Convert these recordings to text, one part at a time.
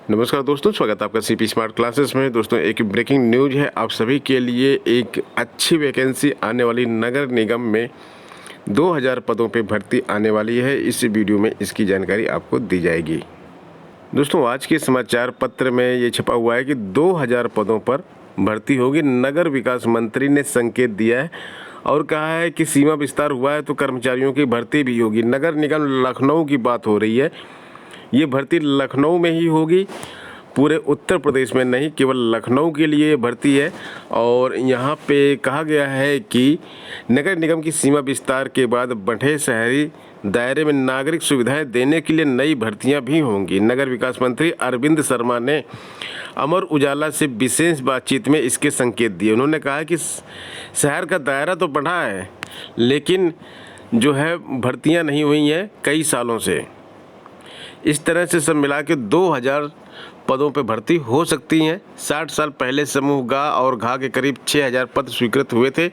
नमस्कार दोस्तों, स्वागत है आपका सीपी स्मार्ट क्लासेस में। दोस्तों, एक ब्रेकिंग न्यूज है आप सभी के लिए। एक अच्छी वैकेंसी आने वाली नगर निगम में 2000 पदों पे भर्ती आने वाली है। इस वीडियो में इसकी जानकारी आपको दी जाएगी। दोस्तों, आज के समाचार पत्र में ये छपा हुआ है कि 2000 पदों पर भर्ती होगी। नगर विकास मंत्री ने संकेत दिया है और कहा है कि सीमा विस्तार हुआ है तो कर्मचारियों की भर्ती भी होगी। नगर निगम लखनऊ की बात हो रही है। ये भर्ती लखनऊ में ही होगी, पूरे उत्तर प्रदेश में नहीं, केवल लखनऊ के लिए ये भर्ती है। और यहाँ पे कहा गया है कि नगर निगम की सीमा विस्तार के बाद बढ़े शहरी दायरे में नागरिक सुविधाएं देने के लिए नई भर्तियां भी होंगी। नगर विकास मंत्री अरविंद शर्मा ने अमर उजाला से विशेष बातचीत में इसके संकेत दिए। उन्होंने कहा कि शहर का दायरा तो बढ़ा है, लेकिन जो है भर्तियां नहीं हुई हैं कई सालों से। इस तरह से सब मिला के 2000 पदों पर भर्ती हो सकती हैं। 60 साल पहले समूह गा और घा के करीब 6000 पद स्वीकृत हुए थे।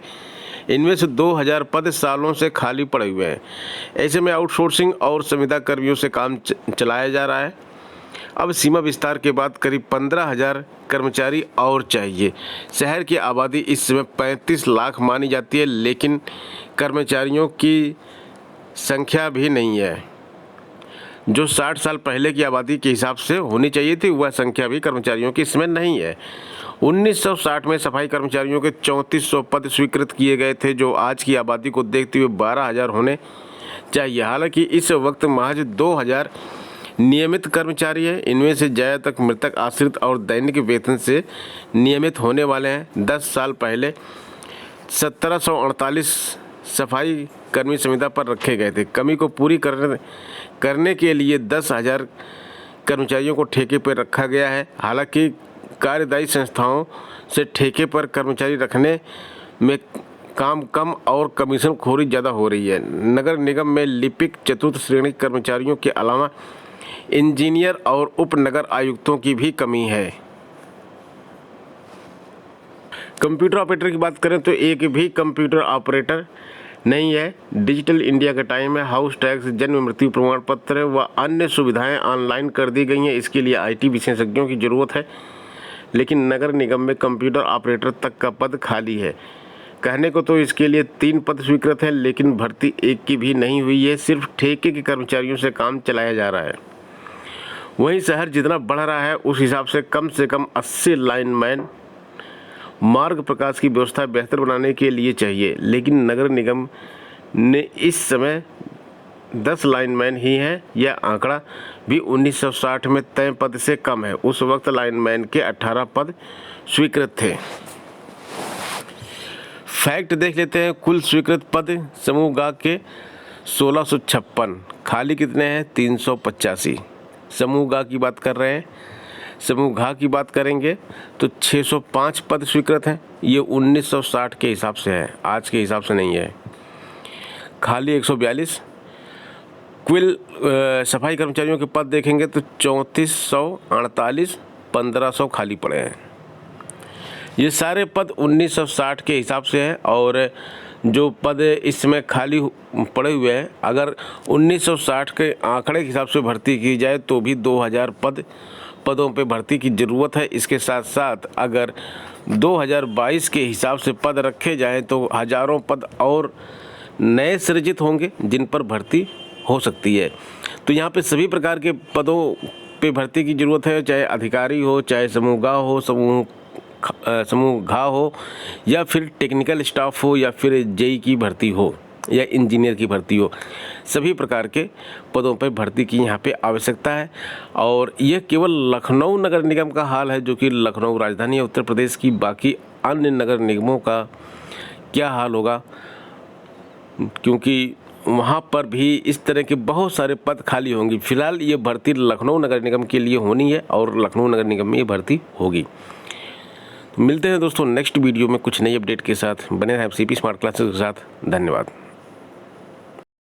इनमें से 2000 पद सालों से खाली पड़े हुए हैं। ऐसे में आउटसोर्सिंग और संविदा कर्मियों से काम चलाया जा रहा है। अब सीमा विस्तार के बाद करीब 15,000 कर्मचारी और चाहिए। शहर की आबादी इस समय 35 लाख मानी जाती है, लेकिन कर्मचारियों की संख्या भी नहीं है। जो 60 साल पहले की आबादी के हिसाब से होनी चाहिए थी, वह संख्या भी कर्मचारियों की इसमें नहीं है। 1960 में सफाई कर्मचारियों के 3400 पद स्वीकृत किए गए थे, जो आज की आबादी को देखते हुए 12,000 होने चाहिए। हालांकि इस वक्त महज 2000 नियमित कर्मचारी हैं। इनमें से ज़्यादातर मृतक आश्रित और दैनिक वेतन से नियमित होने वाले हैं। 10 साल पहले 1748 सफाई कर्मी संविदा पर रखे गए थे। कमी को पूरी करने के लिए 10,000 कर्मचारियों को ठेके पर रखा गया है। हालांकि कार्यदायी संस्थाओं से ठेके पर कर्मचारी रखने में काम कम और कमीशन खोरी ज़्यादा हो रही है। नगर निगम में लिपिक, चतुर्थ श्रेणी कर्मचारियों के अलावा इंजीनियर और उप नगर आयुक्तों की भी कमी है। कंप्यूटर ऑपरेटर की बात करें तो एक भी कंप्यूटर ऑपरेटर नहीं है। डिजिटल इंडिया का टाइम है। हाउस टैक्स, जन्म मृत्यु प्रमाण पत्र व अन्य सुविधाएं ऑनलाइन कर दी गई हैं। इसके लिए IT विशेषज्ञों की ज़रूरत है, लेकिन नगर निगम में कंप्यूटर ऑपरेटर तक का पद खाली है। कहने को तो इसके लिए 3 पद स्वीकृत हैं, लेकिन भर्ती एक की भी नहीं हुई है। सिर्फ ठेके के कर्मचारियों से काम चलाया जा रहा है। वहीं शहर जितना बढ़ रहा है, उस हिसाब से कम 80 लाइनमैन मार्ग प्रकाश की व्यवस्था बेहतर बनाने के लिए चाहिए, लेकिन नगर निगम ने इस समय 10 लाइनमैन ही हैं। यह आंकड़ा भी 1960 में तय पद से कम है। उस वक्त लाइनमैन के 18 पद स्वीकृत थे। फैक्ट देख लेते हैं। कुल स्वीकृत पद समूह गा के 1656, खाली कितने हैं? 385। समूह गा की बात कर रहे हैं। समूह घा की बात करेंगे तो 605 पद स्वीकृत हैं। ये 1960 के हिसाब से है, आज के हिसाब से नहीं है। खाली 142। कुल सफाई कर्मचारियों के पद देखेंगे तो 3448, 1500 खाली पड़े हैं। ये सारे पद 1960 के हिसाब से हैं। और जो पद इसमें खाली पड़े हुए हैं, अगर 1960 के आंकड़े के हिसाब से भर्ती की जाए तो भी 2000 पदों पे भर्ती की ज़रूरत है। इसके साथ साथ अगर 2022 के हिसाब से पद रखे जाएं तो हज़ारों पद और नए सृजित होंगे, जिन पर भर्ती हो सकती है। तो यहाँ पे सभी प्रकार के पदों पे भर्ती की ज़रूरत है, चाहे अधिकारी हो, चाहे समूह गा हो, समूह घा हो, या फिर टेक्निकल स्टाफ हो, या फिर JEE की भर्ती हो, या इंजीनियर की भर्ती हो। सभी प्रकार के पदों पर भर्ती की यहाँ पे आवश्यकता है। और यह केवल लखनऊ नगर निगम का हाल है, जो कि लखनऊ राजधानी है उत्तर प्रदेश की। बाकी अन्य नगर निगमों का क्या हाल होगा, क्योंकि वहाँ पर भी इस तरह के बहुत सारे पद खाली होंगी। फिलहाल ये भर्ती लखनऊ नगर निगम के लिए होनी है और लखनऊ नगर निगम में ये भर्ती होगी। मिलते हैं दोस्तों नेक्स्ट वीडियो में कुछ नई अपडेट के साथ। बने रहें CP स्मार्ट क्लासेस के साथ। धन्यवाद।